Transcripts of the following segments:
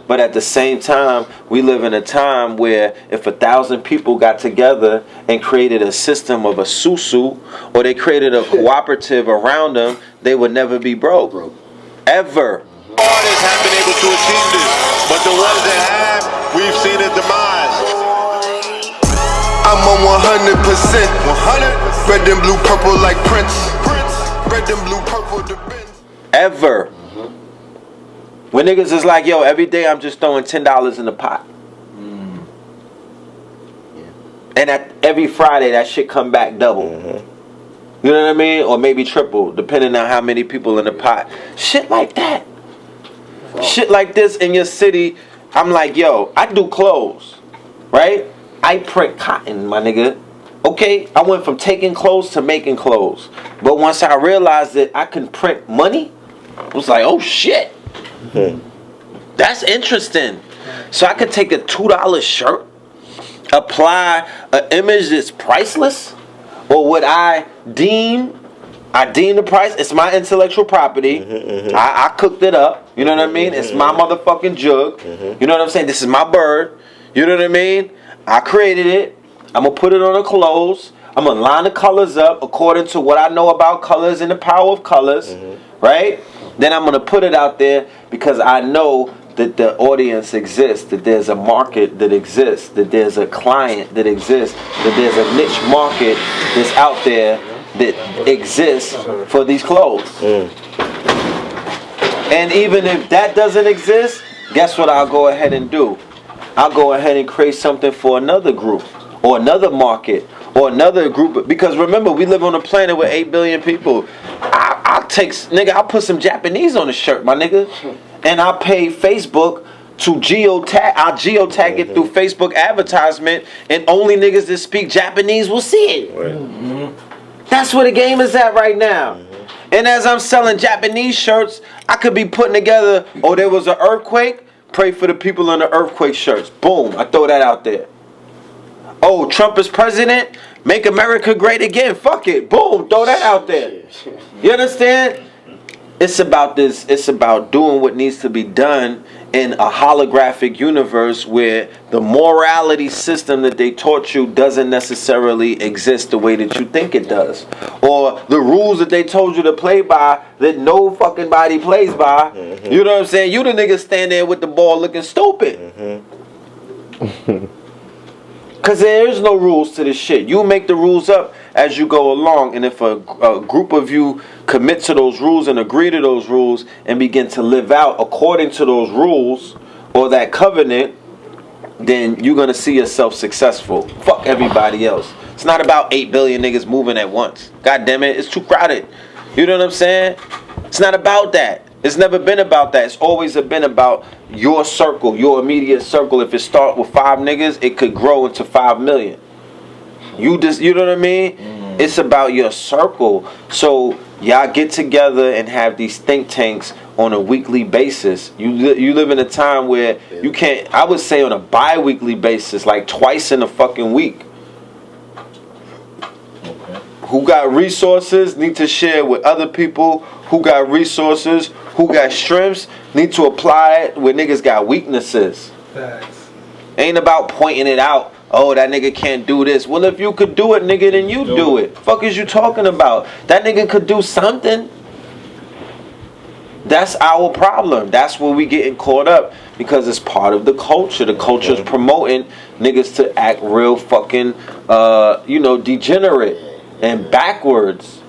But at the same time, we live in a time where if 1,000 people got together and created a system of a susu, or they created a cooperative around them, they would never be broke. Ever. Artists have been able to achieve this, but the ones that have, we've seen a demise. I'm on 100%. 100. Red and blue, purple like Prince. Red and blue, purple, the Benz. Ever. When niggas is like, yo, every day I'm just throwing $10 in the pot. And every Friday that shit come back double. You know what I mean? Or maybe triple, depending on how many people in the pot. Shit like that. Shit like this in your city. I'm like, yo, I do clothes, right? I print cotton, my nigga. Okay, I went from taking clothes to making clothes. But once I realized that I can print money, I was like, oh shit. That's interesting. So I could take a $2 shirt, apply an image that's priceless, or what I deem the price. It's my intellectual property. I cooked it up. You know what I mean? It's my motherfucking jug. You know what I'm saying? This is my bird. You know what I mean? I created it. I'm gonna put it on the clothes. I'm gonna line the colors up according to what I know about colors and the power of colors, right? Then I'm gonna put it out there because I know that the audience exists, that there's a market that exists, that there's a client that exists, that there's a niche market that's out there that exists for these clothes. And even if that doesn't exist, guess what I'll go ahead and do? I'll go ahead and create something for another group or another market or another group. Because remember, we live on a planet with 8 billion people. I'll put some Japanese on the shirt, my nigga. And I'll pay Facebook to I'll geotag it through Facebook advertisement, and only niggas that speak Japanese will see it. That's where the game is at right now. And as I'm selling Japanese shirts, I could be putting together, oh, there was an earthquake, pray for the people in the earthquake shirts. Boom, I throw that out there. Oh, Trump is president, make America great again. Fuck it. Boom, throw that out there. You understand? It's about this. It's about doing what needs to be done in a holographic universe where the morality system that they taught you doesn't necessarily exist the way that you think it does. Or the rules that they told you to play by that no fucking body plays by. You know what I'm saying? You the nigga stand there with the ball looking stupid. Because there is no rules to this shit. You make the rules up as you go along. And if a group of you commit to those rules and agree to those rules and begin to live out according to those rules or that covenant, then you're going to see yourself successful. Fuck everybody else. It's not about 8 billion niggas moving at once. God damn it. It's too crowded. You know what I'm saying? It's not about that. It's never been about that. It's always been about your circle, your immediate circle. If it starts with 5 niggas, it could grow into 5 million. You know what I mean? It's about your circle. So y'all get together and have these think tanks on a weekly basis. You live in a time where you can't, I would say on a bi-weekly basis, like twice in a fucking week. Who got resources need to share with other people. Who got resources, who got strengths, need to apply it where niggas got weaknesses. Facts. Ain't about pointing it out. Oh, that nigga can't do this. Well, if you could do it, nigga, then you do it. Fuck is you talking about? That nigga could do something. That's our problem. That's where we getting caught up because it's part of the culture. The culture's promoting niggas to act real fucking, degenerate and backwards.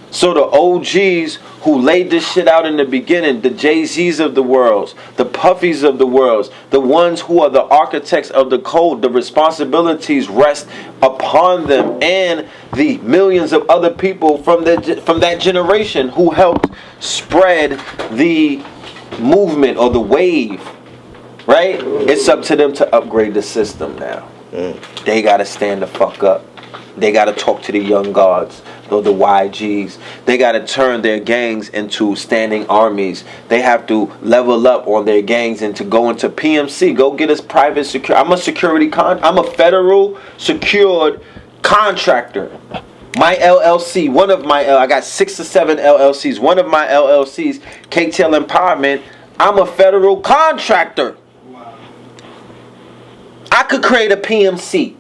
So the OGs who laid this shit out in the beginning, the Jay-Z's of the world, the Puffies of the world, the ones who are the architects of the code, the responsibilities rest upon them and the millions of other people from that generation who helped spread the movement or the wave, right? It's up to them to upgrade the system now. They got to stand the fuck up. They got to talk to the young guards, or the YGs. They got to turn their gangs into standing armies. They have to level up on their gangs and to go into PMC. Go get us private security. I'm a federal secured contractor. My LLC, I got 6 or 7 LLCs. One of my LLCs, K-Tail Empowerment, I'm a federal contractor. I could create a PMC.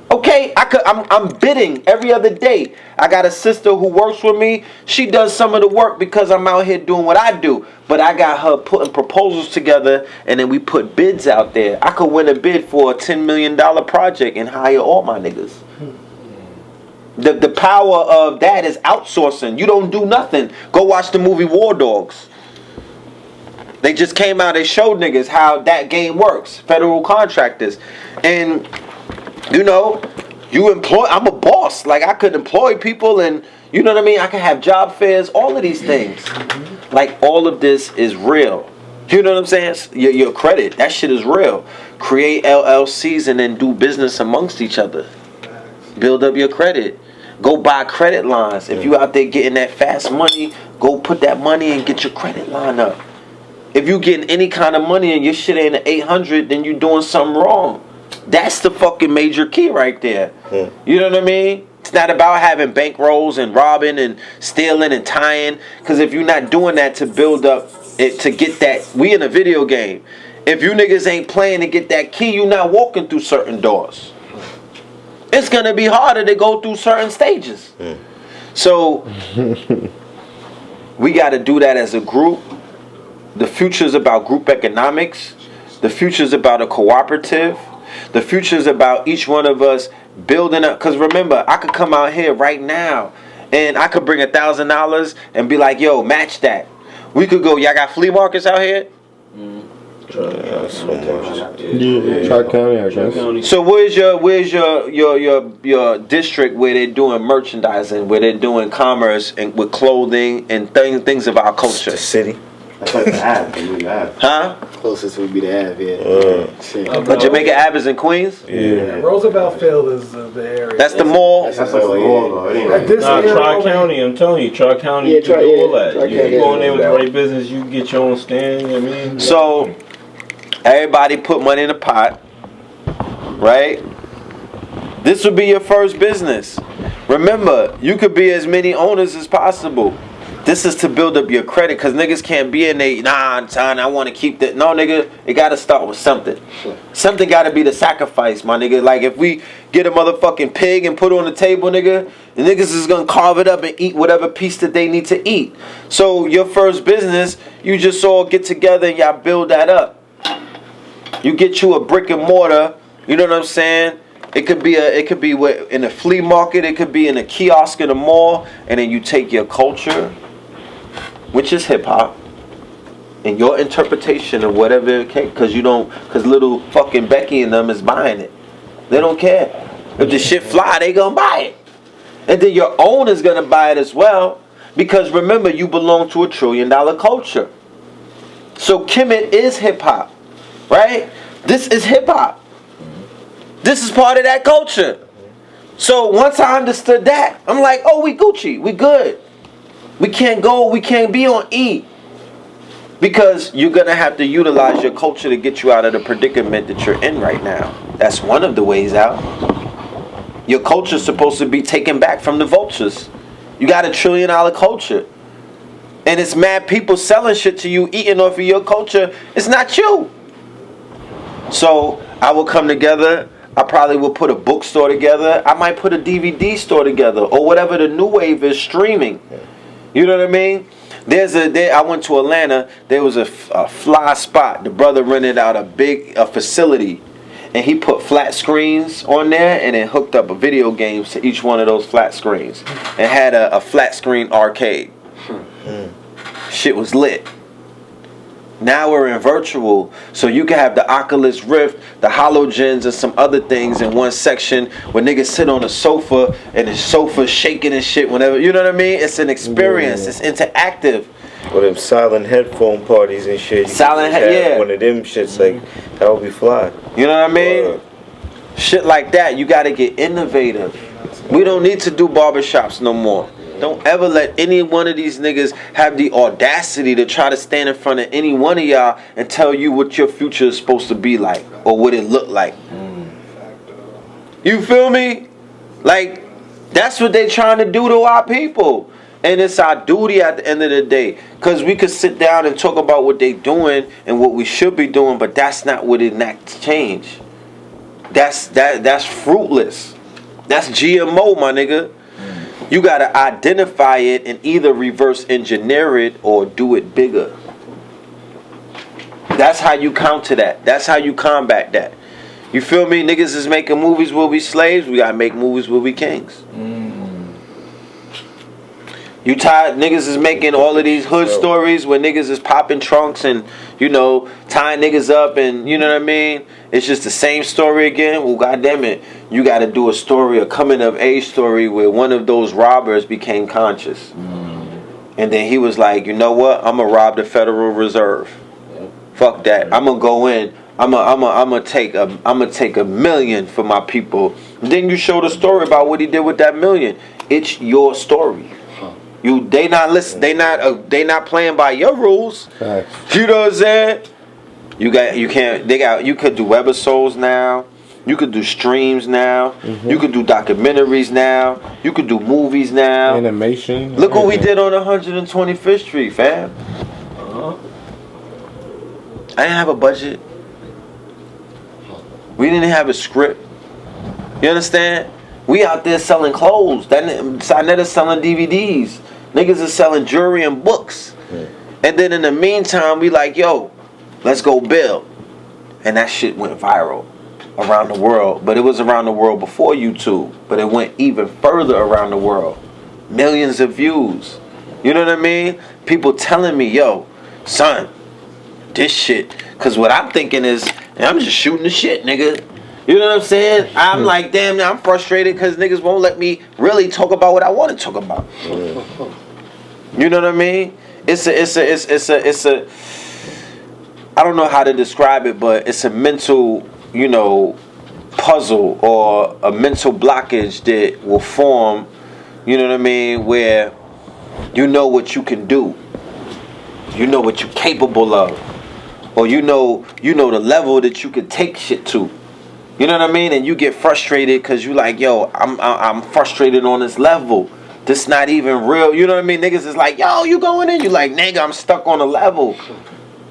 Okay, I'm bidding every other day. I got a sister who works with me. She does some of the work because I'm out here doing what I do. But I got her putting proposals together, and then we put bids out there. I could win a bid for a $10 million project and hire all my niggas. The power of that is outsourcing. You don't do nothing. Go watch the movie War Dogs. They just came out, they showed niggas how that game works. Federal contractors. And you know, I'm a boss. Like, I could employ people and, you know what I mean? I could have job fairs, all of these things. Like, all of this is real. You know what I'm saying? Your credit, that shit is real. Create LLCs and then do business amongst each other. Build up your credit. Go buy credit lines. If you out there getting that fast money, go put that money and get your credit line up. If you getting any kind of money and your shit ain't at 800, then you doing something wrong. That's the fucking major key right there. You know what I mean? It's not about having bankrolls and robbing and stealing and tying. Because if you're not doing that to build up, to get that, we in a video game. If you niggas ain't playing to get that key, you not walking through certain doors. It's going to be harder to go through certain stages. So, we got to do that as a group. The future is about group economics. The future is about a cooperative. The future is about each one of us building up. Because remember, I could come out here right now and I could bring $1,000 and be like, yo, match that. We could go, y'all got flea markets out here? Tri-County, I guess. So where's your district where they're doing merchandising, where they're doing commerce and with clothing and things of our culture? The city. That's like the Ave. Huh? Closest would be the Ave, yeah. But Jamaica Ave is in Queens? Yeah. Roosevelt Field is the area. That's the mall? That's like the mall, though. Tri-County, I'm telling you, Tri-County, you can do all that. You go in there with the right business, you can get your own stand, I mean. So, everybody put money in a pot, right? This would be your first business. Remember, you could be as many owners as possible. This is to build up your credit, because niggas can't be in there, nah, son, I want to keep that. No, nigga, it got to start with something. Something got to be the sacrifice, my nigga. Like, if we get a motherfucking pig and put it on the table, nigga, the niggas is going to carve it up and eat whatever piece that they need to eat. So, your first business, you just all get together and y'all build that up. You get you a brick and mortar, you know what I'm saying? It could be in a flea market, it could be in a kiosk in a mall, and then you take your culture, which is hip hop, and your interpretation of whatever it can, because little fucking Becky and them is buying it. They don't care. If the shit fly, they gonna buy it. And then your owner's gonna buy it as well, because remember, you belong to $1 trillion culture. So Kemet is hip hop, right? This is hip hop. This is part of that culture. So once I understood that, I'm like, oh, we Gucci, we good. We can't be on E. Because you're going to have to utilize your culture to get you out of the predicament that you're in right now. That's one of the ways out. Your culture's supposed to be taken back from the vultures. You got $1 trillion culture. And it's mad people selling shit to you, eating off of your culture. It's not you. So I will come together. I probably will put a bookstore together. I might put a DVD store together, or whatever the new wave is streaming. You know what I mean? I went to Atlanta. There was a fly spot. The brother rented out a facility, and he put flat screens on there, and then hooked up video games to each one of those flat screens, and had a flat screen arcade. Shit was lit. Now we're in virtual, so you can have the Oculus Rift, the Halogens, and some other things in one section where niggas sit on a sofa and the sofa shaking and shit whenever, you know what I mean? It's an experience, It's interactive. Or them silent headphone parties and shit. Yeah. One of them shits, like, that would be fly. You know what I mean? Shit like that, you gotta get innovative. We don't need to do barbershops no more. Don't ever let any one of these niggas have the audacity to try to stand in front of any one of y'all and tell you what your future is supposed to be like or what it look like. You feel me? Like, That's what they trying to do to our people. And it's our duty at the end of the day. Because we could sit down and talk about what they doing and what we should be doing, but that's not what enacts change. That's fruitless. That's GMO, my nigga. You gotta identify it and either reverse engineer it or do it bigger. That's how you counter that. That's how you combat that. You feel me? Niggas is making movies where we slaves. We gotta make movies where we kings. You tired? Niggas is making all of these hood stories where niggas is popping trunks and, you know, tying niggas up and, you know what I mean? It's just the same story again. Well, goddamn it, you got to do a story, a coming of age story where one of those robbers became conscious, and then he was like, you know what? I'm gonna rob the Federal Reserve. Fuck that. I'm gonna go in. I'm gonna take $1 million for my people. And then you show the story about what he did with that $1 million. It's your story. They not listen. They not playing by your rules. You know what I'm saying? You could do webisodes now. You could do streams now. You could do documentaries now. You could do movies now. Animation. Look what we did on 125th Street, fam. I didn't have a budget. We didn't have a script. You understand? We out there selling clothes. Sinetta selling DVDs. Niggas is selling jewelry and books. And then in the meantime, we like, yo, let's go build. And that shit went viral around the world. But it was around the world before YouTube. But it went even further around the world. Millions of views. You know what I mean? People telling me, yo, son, this shit. Because what I'm thinking is, I'm just shooting the shit, nigga. You know what I'm saying? I'm like, damn, I'm frustrated because niggas won't let me really talk about what I want to talk about. You know what I mean? It's a I don't know how to describe it, but it's a mental, you know, puzzle or a mental blockage that will form, you know what I mean, where you know what you can do. You know what you're capable of. Or you know the level that you can take shit to. You know what I mean? And you get frustrated because you like, yo, I'm frustrated on this level. This not even real. You know what I mean? Niggas is like, yo, you going in? You like, nigga, I'm stuck on a level.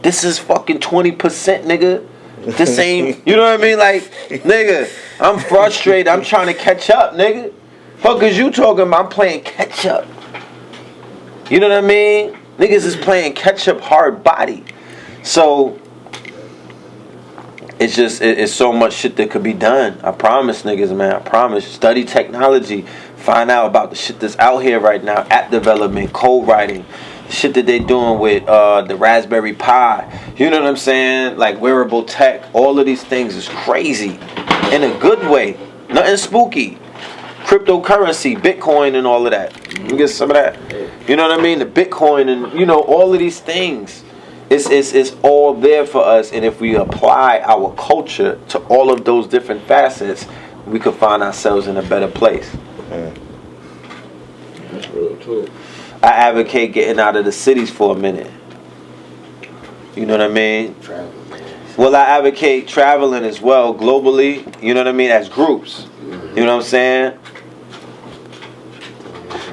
This is fucking 20%, nigga. This ain't, you know what I mean? Like, nigga, I'm frustrated. I'm trying to catch up, nigga. Fuck is you talking about? I'm playing catch up. You know what I mean? Niggas is playing catch up hard body. So it's just it's so much shit that could be done. I promise, niggas, man. I promise. Study technology. Find out about the shit that's out here right now. App development, code writing, shit that they doing with the Raspberry Pi. You know what I'm saying? Like wearable tech. All of these things is crazy in a good way. Nothing spooky. Cryptocurrency, Bitcoin, and all of that. You get some of that. You know what I mean? The Bitcoin and you know all of these things. It's all there for us, and if we apply our culture to all of those different facets, we could find ourselves in a better place. That's real too. I advocate getting out of the cities for a minute. You know what I mean? Well, I advocate traveling as well, globally, you know what I mean, as groups. You know what I'm saying?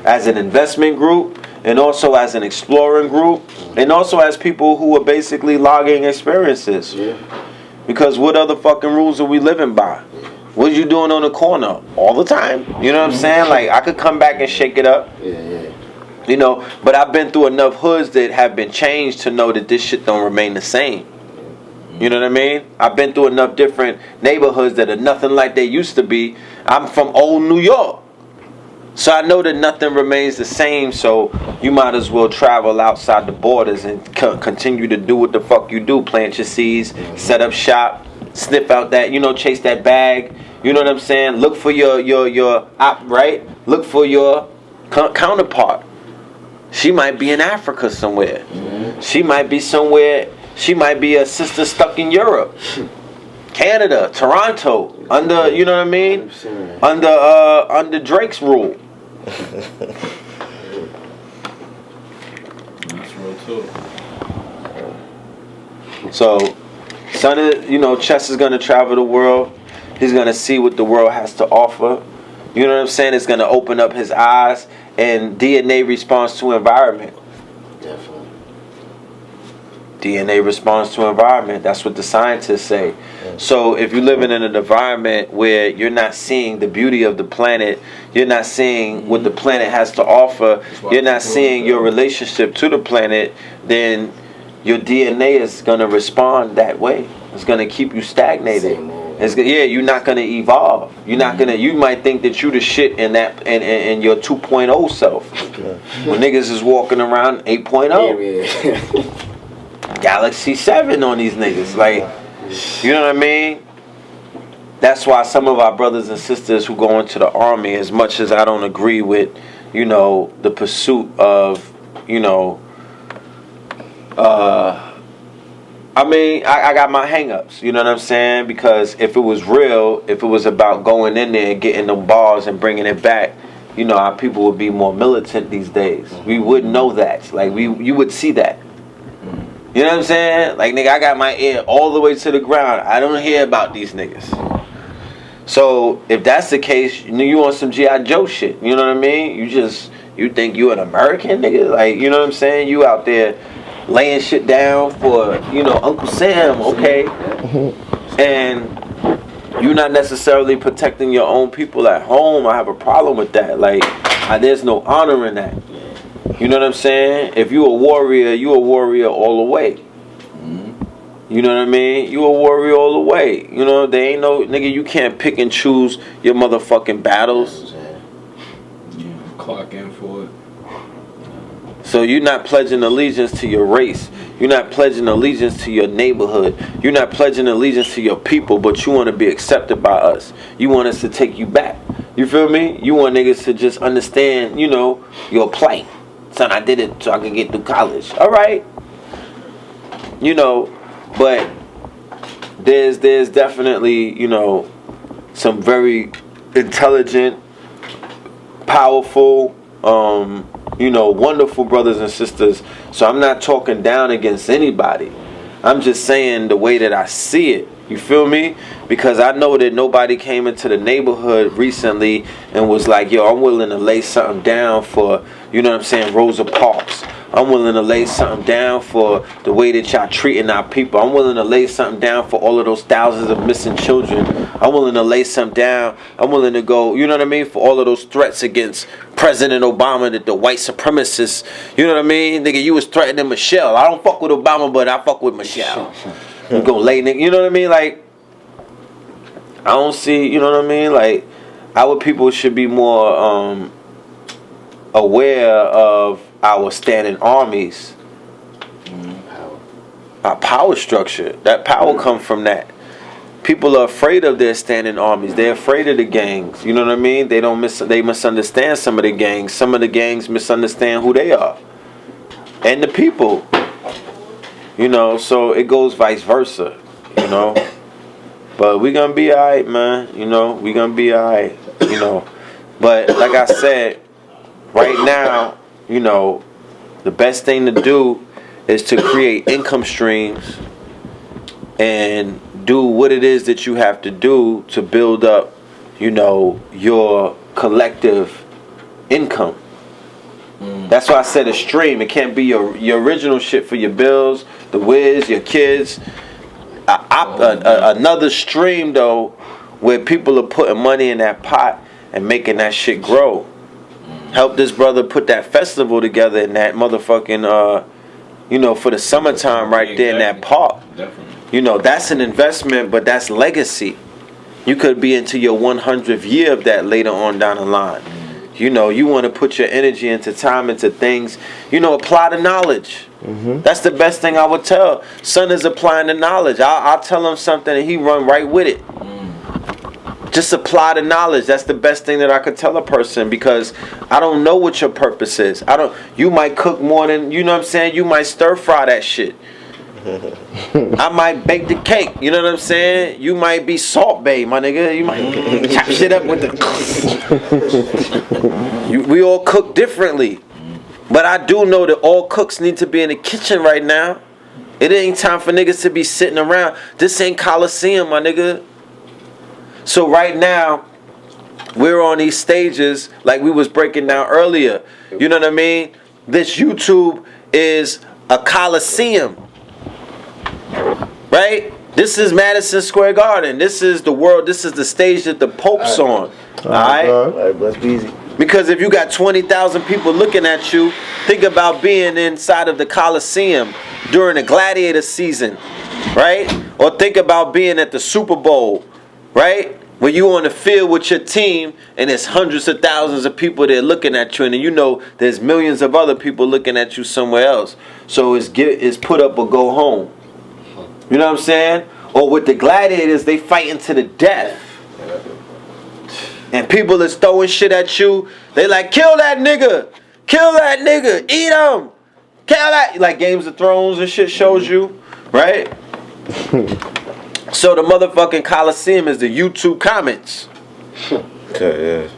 As an investment group, and also as an exploring group, and also as people who are basically logging experiences. Because what other fucking rules are we living by? What are you doing on the corner? All the time? You know what I'm saying? Like, I could come back and shake it up. You know, but I've been through enough hoods that have been changed to know that this shit don't remain the same. You know what I mean? I've been through enough different neighborhoods that are nothing like they used to be. I'm from old New York. So I know that nothing remains the same, so you might as well travel outside the borders and continue to do what the fuck you do. Plant your seeds, set up shop, sniff out that, you know, chase that bag. You know what I'm saying? Look for your right? Look for your counterpart. She might be in Africa somewhere. She might be somewhere. She might be a sister stuck in Europe. Canada, Toronto, under, you know what I mean? Under Drake's rule. That's real too. So, son, you know, Chess is gonna travel the world. He's gonna see what the world has to offer. You know what I'm saying? It's gonna open up his eyes, and DNA responds to environment. Definitely. DNA responds to environment. That's what the scientists say. So if you're living in an environment where you're not seeing the beauty of the planet, you're not seeing what the planet has to offer, you're not seeing your relationship to the planet, then your DNA is going to respond that way. It's going to keep you stagnated. You're not going to evolve. You're not going to. You might think that you the shit in that in your 2.0 self. When niggas is walking around 8.0. Galaxy 7 on these niggas, like, you know what I mean? That's why some of our brothers and sisters who go into the army, as much as I don't agree with, you know, the pursuit of, you know, I mean, I got my hang-ups, you know what I'm saying? Because if it was real, if it was about going in there and getting them bars and bringing it back, you know, our people would be more militant these days. We would know that. Like, you would see that. You know what I'm saying? Like, nigga, I got my ear all the way to the ground. I don't hear about these niggas. So, if that's the case, you on some G.I. Joe shit. You know what I mean? You think you an American, nigga? Like, you know what I'm saying? You out there laying shit down for, you know, Uncle Sam, okay? And you're not necessarily protecting your own people at home. I have a problem with that. Like, there's no honor in that. You know what I'm saying? If you a warrior all the way. You know what I mean? You a warrior all the way. You know, there ain't no, nigga, you can't pick and choose your motherfucking battles. Yeah, clock in for it. So you're not pledging allegiance to your race. You're not pledging allegiance to your neighborhood. You're not pledging allegiance to your people, but you want to be accepted by us. You want us to take you back. You feel me? You want niggas to just understand, you know, your plight. Son, I did it so I could get through college. All right. You know, but there's definitely, you know, some very intelligent, powerful, you know, wonderful brothers and sisters. So I'm not talking down against anybody. I'm just saying the way that I see it. You feel me? Because I know that nobody came into the neighborhood recently and was like, yo, I'm willing to lay something down for, you know what I'm saying, Rosa Parks. I'm willing to lay something down for the way that y'all treating our people. I'm willing to lay something down for all of those thousands of missing children. I'm willing to lay something down. I'm willing to go, you know what I mean, for all of those threats against President Obama, that the white supremacists, you know what I mean? Nigga, you was threatening Michelle. I don't fuck with Obama, but I fuck with Michelle. You go lay, nigga, you know what I mean? Like, I don't see, you know what I mean? Like, our people should be more aware of our standing armies, our power structure. That power comes from that. People are afraid of their standing armies. They're afraid of the gangs. You know what I mean? They misunderstand some of the gangs. Some of the gangs misunderstand who they are and the people. You know, so it goes vice versa. You know, but we gonna be alright, man. You know, we gonna be alright. You know, but like I said, right now, you know, the best thing to do is to create income streams and do what it is that you have to do to build up, you know, your collective income. That's why I said a stream. It can't be your original shit for your bills, the whiz, your kids. Another stream, though, where people are putting money in that pot and making that shit grow. Help this brother put that festival together in that motherfucking, you know, for the summertime right there in that park. Definitely. You know, that's an investment, but that's legacy. You could be into your 100th year of that later on down the line. You know, you want to put your energy into time, into things. You know, apply the knowledge. That's the best thing I would tell. Son is applying the knowledge. I'll tell him something and he run right with it. Just apply the knowledge. That's the best thing that I could tell a person, because I don't know what your purpose is. You might cook more than, you know what I'm saying? You might stir fry that shit. I might bake the cake, you know what I'm saying? You might be Salt Bae, my nigga. You might chop shit up with the. We all cook differently, but I do know that all cooks need to be in the kitchen right now. It ain't time for niggas to be sitting around. This ain't Coliseum, my nigga. So right now, we're on these stages like we was breaking down earlier. You know what I mean? This YouTube is a coliseum, right? This is Madison Square Garden. This is the world. This is the stage that the Pope's on. All right? All right, let's be easy. Because if you got 20,000 people looking at you, think about being inside of the Coliseum during the gladiator season, right? Or think about being at the Super Bowl, right? When you on the field with your team and there's hundreds of thousands of people there looking at you, and then you know there's millions of other people looking at you somewhere else. So it's put up or go home. You know what I'm saying? Or with the gladiators, they fighting to the death. And people is throwing shit at you. They like, kill that nigga. Kill that nigga. Eat him. Kill that. Like Games of Thrones and shit shows you. Right? So the motherfucking Coliseum is the YouTube comments. Yeah.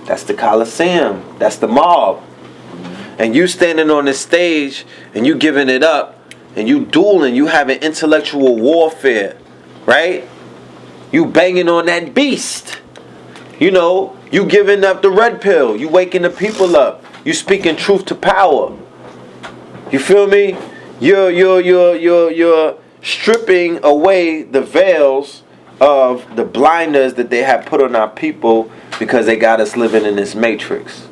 That's the Coliseum. That's the mob. And you standing on the stage and you giving it up. And you dueling. You having intellectual warfare. Right? You banging on that beast. You know, you giving up the red pill. You waking the people up. You speaking truth to power. You feel me? You're stripping away the veils of the blinders that they have put on our people because they got us living in this matrix.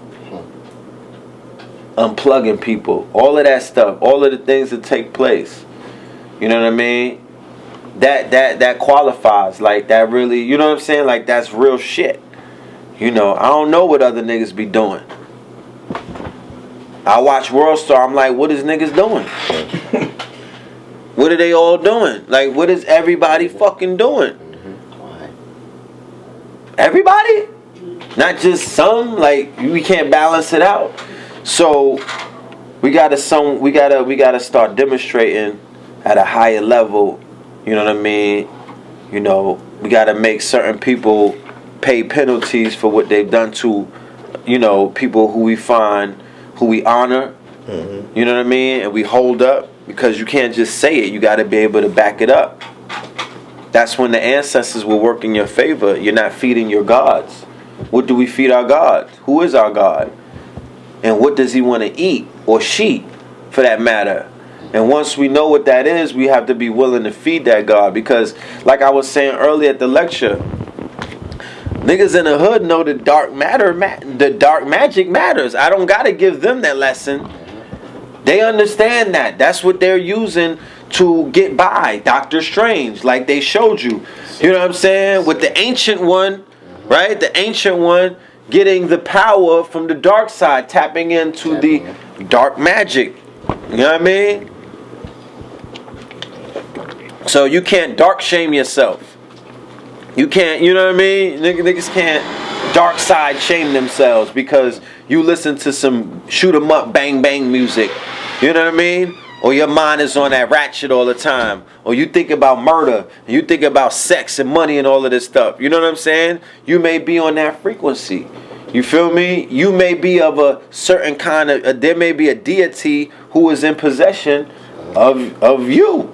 Unplugging people. All of that stuff. All of the things that take place. You know what I mean? That qualifies. Like that really, you know what I'm saying? Like that's real shit. You know, I don't know what other niggas be doing. I watch World Star, I'm like, what is niggas doing? What are they all doing? Like, what is everybody fucking doing? Everybody? Not just some, like we can't balance it out. So we gotta start demonstrating at a higher level. You know what I mean? You know, we gotta make certain people pay penalties for what they've done to, you know, people who we find, who we honor. Mm-hmm. You know what I mean? And we hold up, because you can't just say it. You gotta be able to back it up. That's when the ancestors will work in your favor. You're not feeding your gods. What do we feed our God? Who is our God? And what does he want to eat? Or she, for that matter. And once we know what that is, we have to be willing to feed that God. Because, like I was saying earlier at the lecture, niggas in the hood know the dark magic matters. I don't got to give them that lesson. They understand that. That's what they're using to get by. Doctor Strange, like they showed you. You know what I'm saying? With the ancient one, right? The ancient one getting the power from the dark side, tapping into the dark magic. You know what I mean? So you can't dark shame yourself. You can't, you know what I mean? Niggas can't dark side shame themselves because you listen to some shoot 'em up bang bang music. You know what I mean? Or your mind is on that ratchet all the time. Or you think about murder. And you think about sex and money and all of this stuff. You know what I'm saying? You may be on that frequency. You feel me? You may be of a certain kind of, there may be a deity who is in possession of you.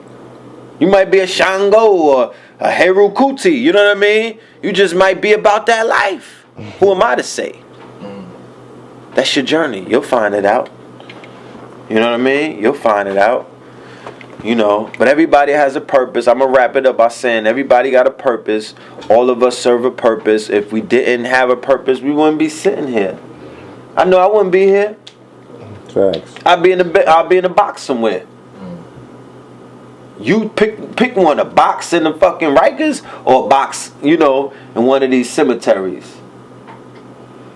You might be a Shango or a Heru Kuti. You know what I mean? You just might be about that life. Who am I to say? That's your journey. You'll find it out. You know what I mean? You'll find it out. You know, but everybody has a purpose. I'm going to wrap it up by saying everybody got a purpose. All of us serve a purpose. If we didn't have a purpose, we wouldn't be sitting here. I know I wouldn't be here. Facts. I'd be in a box somewhere. You pick one, a box in the fucking Rikers or a box, you know, in one of these cemeteries.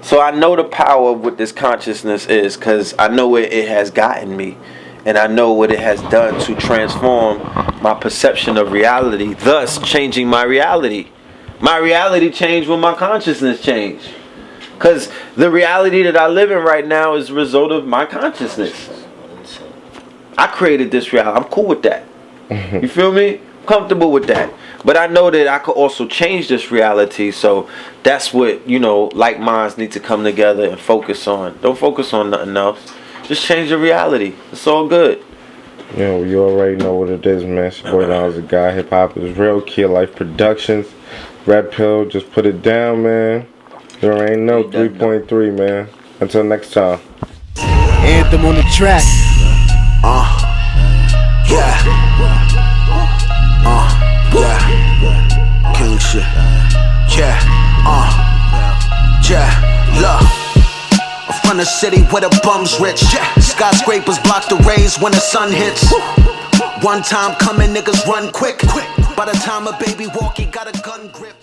So I know the power of what this consciousness is because I know where it has gotten me. And I know what it has done to transform my perception of reality, thus changing my reality. My reality changed when my consciousness changed. Because the reality that I live in right now is a result of my consciousness. I created this reality. I'm cool with that. You feel me? Comfortable with that. But I know that I could also change this reality. So that's what, you know, like minds need to come together and focus on. Don't focus on nothing else. Just change the reality. It's all good. Yo, you already know what it is, man. It's your boy Nas, the guy. Hip hop is real. Kid Life Productions. Red Pill, just put it down, man. There ain't no 3.3, man. Until next time. Anthem on the track. Yeah. Yeah. King shit. Yeah. Yeah. Look. From the city where the bums rich. Skyscrapers block the rays when the sun hits. One time coming, niggas run quick. By the time a baby walk, he got a gun grip.